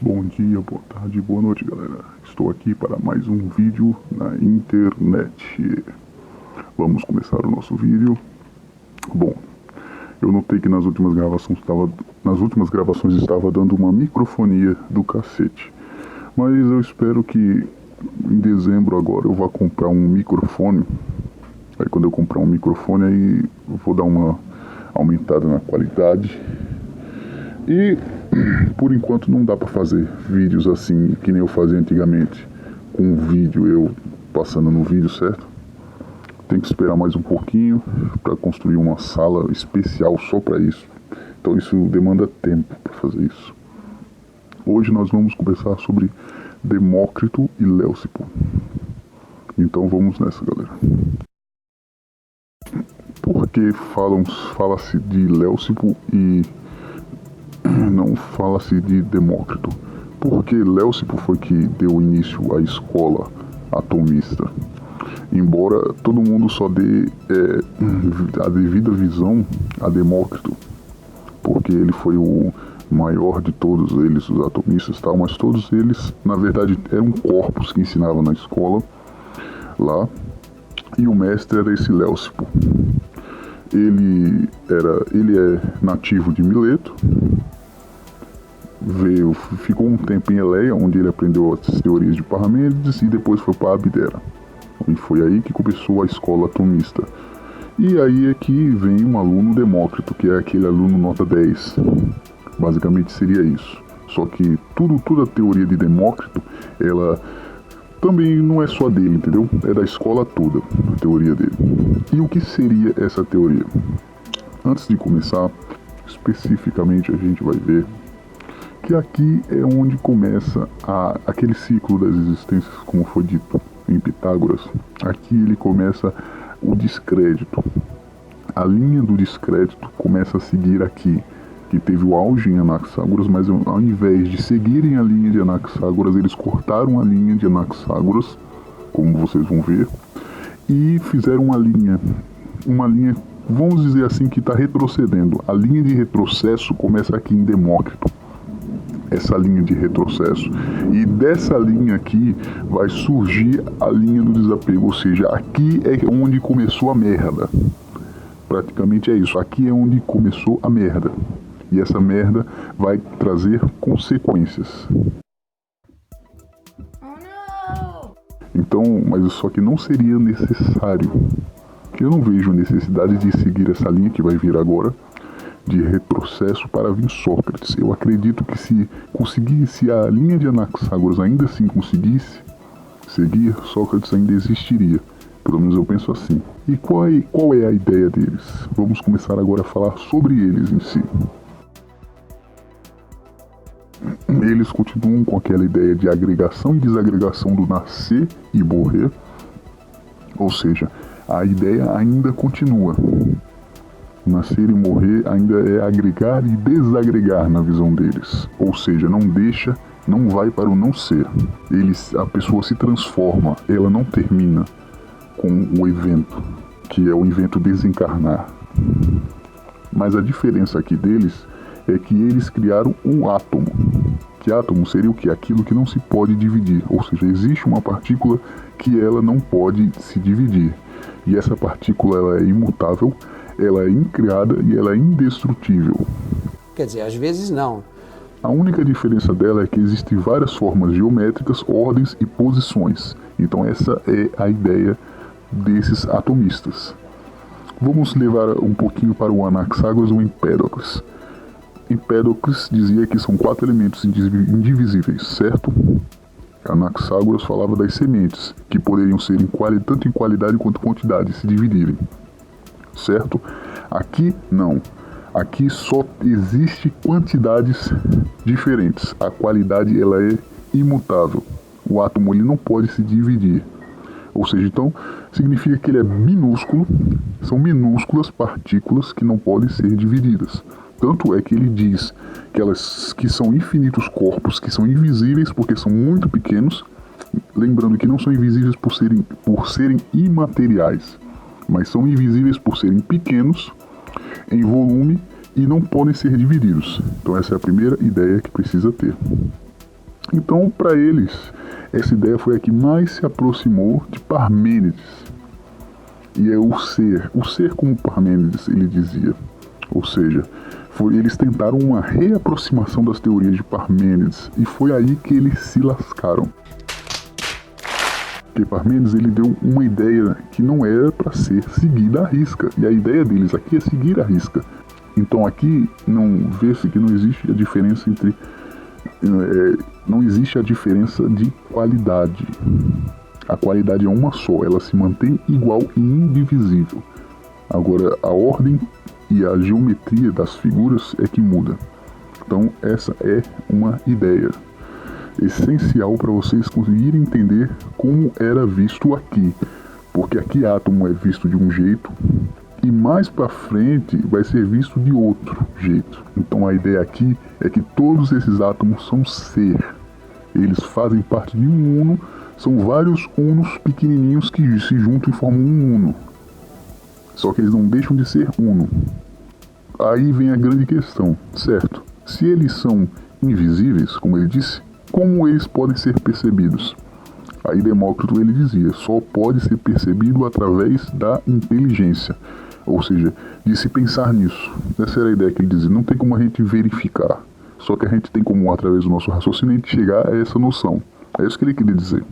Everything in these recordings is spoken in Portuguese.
Bom dia, boa tarde, boa noite, galera. Estou aqui para mais um vídeo na internet. Vamos começar o nosso vídeo. Bom, eu notei que nas últimas gravações estava dando uma microfonia do cacete. Mas eu espero que em dezembro agora eu vá comprar um microfone. Aí quando eu comprar um microfone aí eu vou dar uma aumentada na qualidade. E por enquanto não dá para fazer vídeos assim que nem eu fazia antigamente, com um vídeo eu passando no vídeo, certo? Tem que esperar mais um pouquinho para construir uma sala especial só para isso. Então isso demanda tempo para fazer isso. Hoje nós vamos conversar sobre Demócrito e Leucipo. Então vamos nessa, galera. Por que fala-se de Leucipo e não fala-se de Demócrito? Porque Leucipo foi que deu início à escola atomista. Embora todo mundo só dê a devida visão a Demócrito, porque ele foi o maior de todos eles, os atomistas, tal, mas todos eles, na verdade, eram corpos que ensinavam na escola lá, e o mestre era esse Leucipo. Ele é nativo de Mileto, ficou um tempo em Eleia, onde ele aprendeu as teorias de Parmênides, e depois foi para Abdera. E foi aí que começou a escola atomista. E aí é que vem um aluno Demócrito, que é aquele aluno nota 10. Basicamente seria isso. Só que toda a teoria de Demócrito, ela também não é só dele, entendeu? É da escola toda, a teoria dele. E o que seria essa teoria? Antes de começar, especificamente a gente vai ver que aqui é onde começa aquele ciclo das existências, como foi dito em Pitágoras. Aqui ele começa o descrédito. A linha do descrédito começa a seguir aqui, que teve o auge em Anaxágoras, mas ao invés de seguirem a linha de Anaxágoras, eles cortaram a linha de Anaxágoras, como vocês vão ver, e fizeram uma linha, vamos dizer assim, que está retrocedendo. A linha de retrocesso começa aqui em Demócrito, essa linha de retrocesso, e dessa linha aqui vai surgir a linha do desapego, ou seja, aqui é onde começou a merda. Praticamente é isso, aqui é onde começou a merda. E essa merda vai trazer consequências. Então, mas só que não seria necessário, que eu não vejo necessidade de seguir essa linha que vai vir agora, de retrocesso para vir Sócrates. Eu acredito que se a linha de Anaxágoras ainda assim conseguisse seguir, Sócrates ainda existiria. Pelo menos eu penso assim. E qual é a ideia deles? Vamos começar agora a falar sobre eles em si. Eles continuam com aquela ideia de agregação e desagregação do nascer e morrer. Ou seja, a ideia ainda continua. Nascer e morrer ainda é agregar e desagregar na visão deles. Ou seja, não vai para o não ser. A pessoa se transforma, ela não termina com o evento, que é o evento desencarnar. Mas a diferença aqui deles é que eles criaram um átomo. Que átomo seria o que? Aquilo que não se pode dividir. Ou seja, existe uma partícula que ela não pode se dividir. E essa partícula ela é imutável, ela é incriada e ela é indestrutível. Quer dizer, às vezes não. A única diferença dela é que existem várias formas geométricas, ordens e posições. Então essa é a ideia desses atomistas. Vamos levar um pouquinho para o Anaxágoras ou Empédocles. Empédocles dizia que são 4 elementos indivisíveis, certo? Anaxágoras falava das sementes, que poderiam ser tanto em qualidade quanto quantidade, se dividirem, certo? Aqui não. Aqui só existe quantidades diferentes. A qualidade ela é imutável. O átomo ele não pode se dividir. Ou seja, então, significa que ele é minúsculo, são minúsculas partículas que não podem ser divididas. Tanto é que ele diz que são infinitos corpos, que são invisíveis porque são muito pequenos, lembrando que não são invisíveis por serem imateriais, mas são invisíveis por serem pequenos em volume e não podem ser divididos. Então essa é a primeira ideia que precisa ter. Então, para eles, essa ideia foi a que mais se aproximou de Parmênides. E é o ser como Parmênides, ele dizia. Ou seja, eles tentaram uma reaproximação das teorias de Parmênides, e foi aí que eles se lascaram. Porque Parmênides, ele deu uma ideia que não era para ser seguida à risca, e a ideia deles aqui é seguir à risca. Então aqui não vê-se que não existe a diferença entre não existe a diferença de qualidade. A qualidade é uma só, ela se mantém igual e indivisível. Agora a ordem e a geometria das figuras é que muda. Então essa é uma ideia essencial para vocês conseguirem entender como era visto aqui, porque aqui átomo é visto de um jeito e mais para frente vai ser visto de outro jeito. Então a ideia aqui é que todos esses átomos são ser, eles fazem parte de um uno, são vários unos pequenininhos que se juntam e formam um uno, só que eles não deixam de ser uno. Aí vem a grande questão, certo? Se eles são invisíveis, como ele disse, como eles podem ser percebidos? Aí Demócrito ele dizia, só pode ser percebido através da inteligência, ou seja, de se pensar nisso. Essa era a ideia que ele dizia, não tem como a gente verificar, só que a gente tem como, através do nosso raciocínio, a gente chegar a essa noção. É isso que ele queria dizer,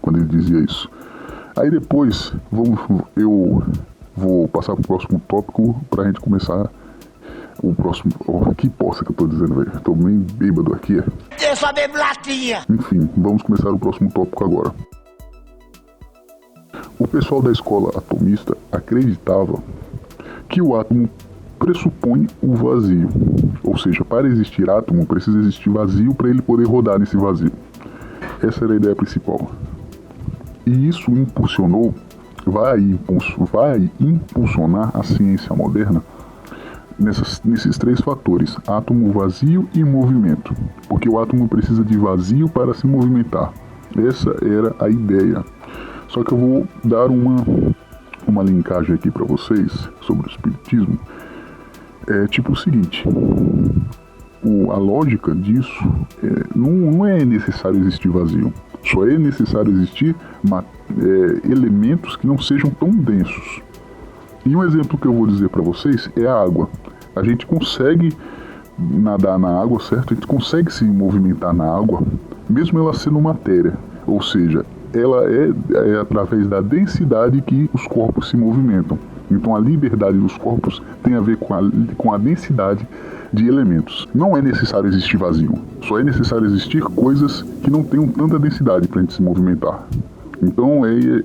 quando ele dizia isso. Aí depois, eu vou passar para o próximo tópico, para a gente começar o próximo... que poça que eu tô dizendo, velho. Tô bem bêbado aqui. Eu só bebo latinha. Enfim, vamos começar o próximo tópico agora. O pessoal da escola atomista acreditava que o átomo pressupõe o vazio. Ou seja, para existir átomo, precisa existir vazio para ele poder rodar nesse vazio. Essa era a ideia principal. E isso vai impulsionar a ciência moderna nesses três fatores, átomo, vazio e movimento, porque o átomo precisa de vazio para se movimentar. Essa era a ideia. Só que eu vou dar uma linkagem aqui para vocês sobre o espiritismo. É tipo o seguinte, a lógica disso não é necessário existir vazio, só é necessário existir elementos que não sejam tão densos. E um exemplo que eu vou dizer para vocês é a água. A gente consegue nadar na água, certo? A gente consegue se movimentar na água, mesmo ela sendo matéria. Ou seja, ela é através da densidade que os corpos se movimentam. Então a liberdade dos corpos tem a ver com a densidade de elementos. Não é necessário existir vazio, só é necessário existir coisas que não tenham tanta densidade para a gente se movimentar. Então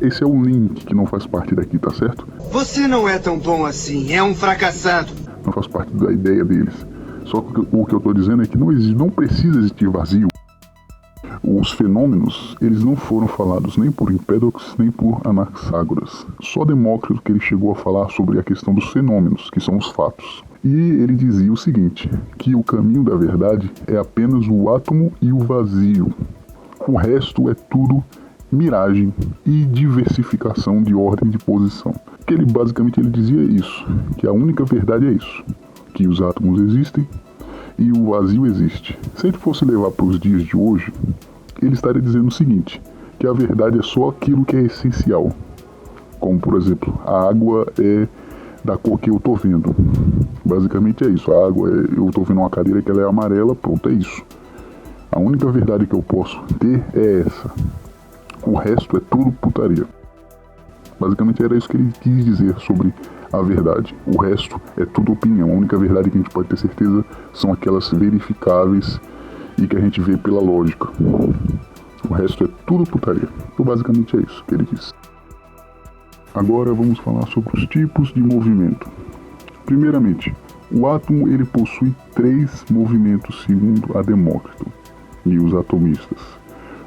esse é o link que não faz parte daqui, tá certo? Você não é tão bom assim, é um fracassado. Não faz parte da ideia deles. Só que o que eu estou dizendo é que não precisa existir vazio. Os fenômenos, eles não foram falados nem por Empédocles, nem por Anaxágoras. Só Demócrito que ele chegou a falar sobre a questão dos fenômenos, que são os fatos. E ele dizia o seguinte, que o caminho da verdade é apenas o átomo e o vazio. O resto é tudo miragem e diversificação de ordem de posição. Que ele basicamente dizia isso, que a única verdade é isso, que os átomos existem e o vazio existe. Se ele fosse levar para os dias de hoje, ele estaria dizendo o seguinte, que a verdade é só aquilo que é essencial, como por exemplo, a água é da cor que eu estou vendo. Basicamente é isso, a água eu estou vendo uma cadeira que ela é amarela, pronto, é isso. A única verdade que eu posso ter é essa. O resto é tudo putaria. Basicamente era isso que ele quis dizer sobre a verdade. O resto é tudo opinião. A única verdade que a gente pode ter certeza são aquelas verificáveis e que a gente vê pela lógica. O resto é tudo putaria. Então basicamente é isso que ele disse. Agora vamos falar sobre os tipos de movimento. Primeiramente, o átomo ele possui 3 movimentos segundo a Demócrito e os atomistas.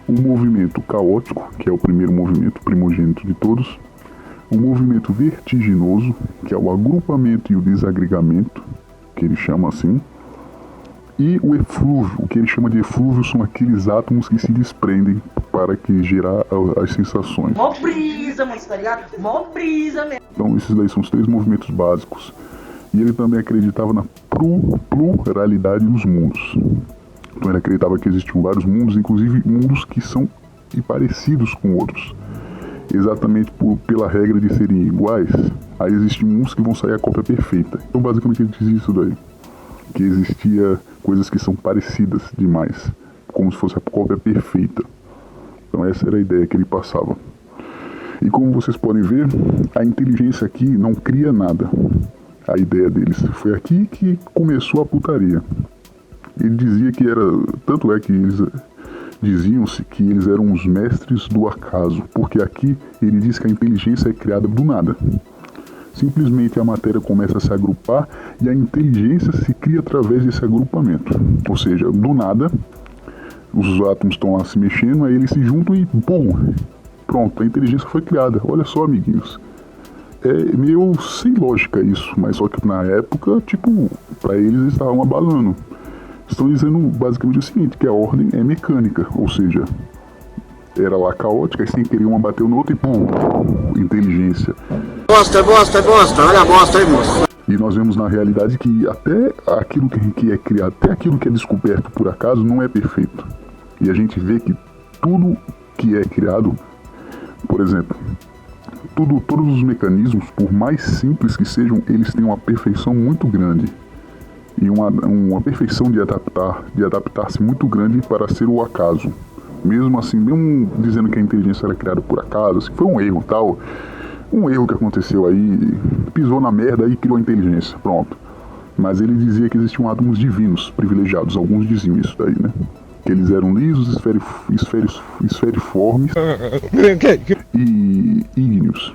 O movimento caótico, que é o primeiro movimento primogênito de todos, o movimento vertiginoso, que é o agrupamento e o desagregamento, que ele chama assim, e o eflúvio, o que ele chama de eflúvio são aqueles átomos que se desprendem para que gerar as sensações. Mó brisa, mano, tá ligado? Mó brisa mesmo. Então esses daí são os 3 movimentos básicos. E ele também acreditava na pluralidade dos mundos. Então ele acreditava que existiam vários mundos, inclusive mundos que são parecidos com outros. Exatamente pela regra de serem iguais, aí existem mundos que vão sair a cópia perfeita. Então basicamente ele dizia isso daí, que existia coisas que são parecidas demais, como se fosse a cópia perfeita. Então essa era a ideia que ele passava. E como vocês podem ver, a inteligência aqui não cria nada. A ideia deles foi aqui que começou a putaria. Ele dizia que era, tanto é que eles diziam-se que eles eram os mestres do acaso, porque aqui ele diz que a inteligência é criada do nada. Simplesmente a matéria começa a se agrupar e a inteligência se cria através desse agrupamento. Ou seja, do nada, os átomos estão lá se mexendo, aí eles se juntam e pum, pronto, a inteligência foi criada. Olha só, amiguinhos. É meio sem lógica isso, mas só que na época, tipo, para eles estavam abalando. Estão dizendo basicamente o seguinte, que a ordem é mecânica, ou seja, era lá caótica, e sem querer uma bateu no outro e pum, inteligência. Bosta, olha a bosta aí, moço. E nós vemos na realidade que até aquilo que é criado, até aquilo que é descoberto por acaso não é perfeito. E a gente vê que tudo que é criado, por exemplo, todos os mecanismos, por mais simples que sejam, eles têm uma perfeição muito grande. E uma perfeição de adaptar-se muito grande para ser o acaso. Mesmo assim, mesmo dizendo que a inteligência era criada por acaso, assim, foi um erro tal, um erro que aconteceu aí, pisou na merda e criou a inteligência, pronto. Mas ele dizia que existiam átomos divinos, privilegiados, alguns diziam isso daí, né? Que eles eram lisos, esferiformes e ígneos.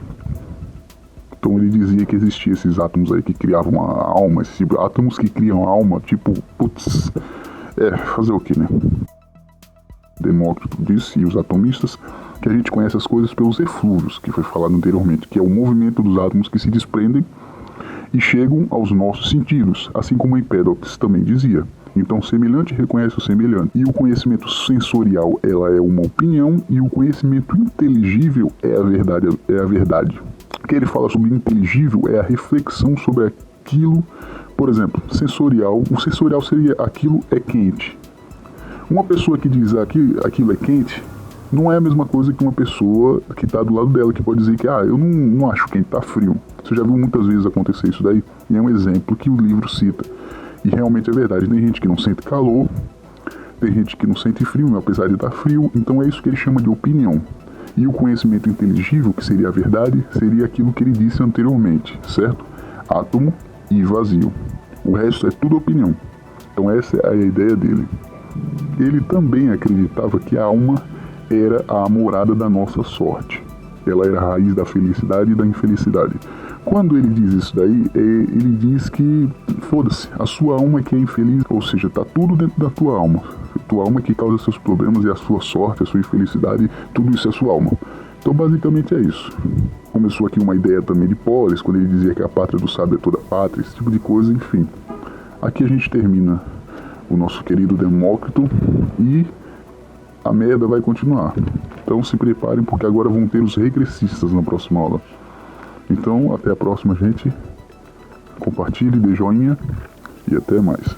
Então ele dizia que existiam esses átomos aí que criavam a alma, esses tipo, átomos que criam a alma, tipo, putz, fazer o que, né? Demócrito disse, e os atomistas, que a gente conhece as coisas pelos eflúvios, que foi falado anteriormente, que é o movimento dos átomos que se desprendem e chegam aos nossos sentidos, assim como Empédocles também dizia. Então, semelhante reconhece o semelhante. E o conhecimento sensorial, ela é uma opinião, e o conhecimento inteligível é a verdade. O que ele fala sobre inteligível é a reflexão sobre aquilo, por exemplo, sensorial. O sensorial seria aquilo é quente. Uma pessoa que diz aquilo é quente, não é a mesma coisa que uma pessoa que está do lado dela, que pode dizer que eu não acho quente, está frio. Você já viu muitas vezes acontecer isso daí? E é um exemplo que o livro cita. E realmente é verdade, tem gente que não sente calor, tem gente que não sente frio, apesar de estar frio, então é isso que ele chama de opinião. E o conhecimento inteligível, que seria a verdade, seria aquilo que ele disse anteriormente, certo? Átomo e vazio. O resto é tudo opinião. Então essa é a ideia dele. Ele também acreditava que a alma era a morada da nossa sorte. Ela era a raiz da felicidade e da infelicidade. Quando ele diz isso daí, ele diz que, foda-se, a sua alma é que é infeliz, ou seja, tá tudo dentro da tua alma. Tua alma é que causa seus problemas, e a sua sorte, a sua infelicidade, tudo isso é sua alma. Então basicamente é isso. Começou aqui uma ideia também de Polis, quando ele dizia que a pátria do sábio é toda pátria, esse tipo de coisa, enfim. Aqui a gente termina o nosso querido Demócrito e a merda vai continuar. Então se preparem, porque agora vão ter os regressistas na próxima aula. Então até a próxima, gente. Compartilhe, dê joinha e até mais.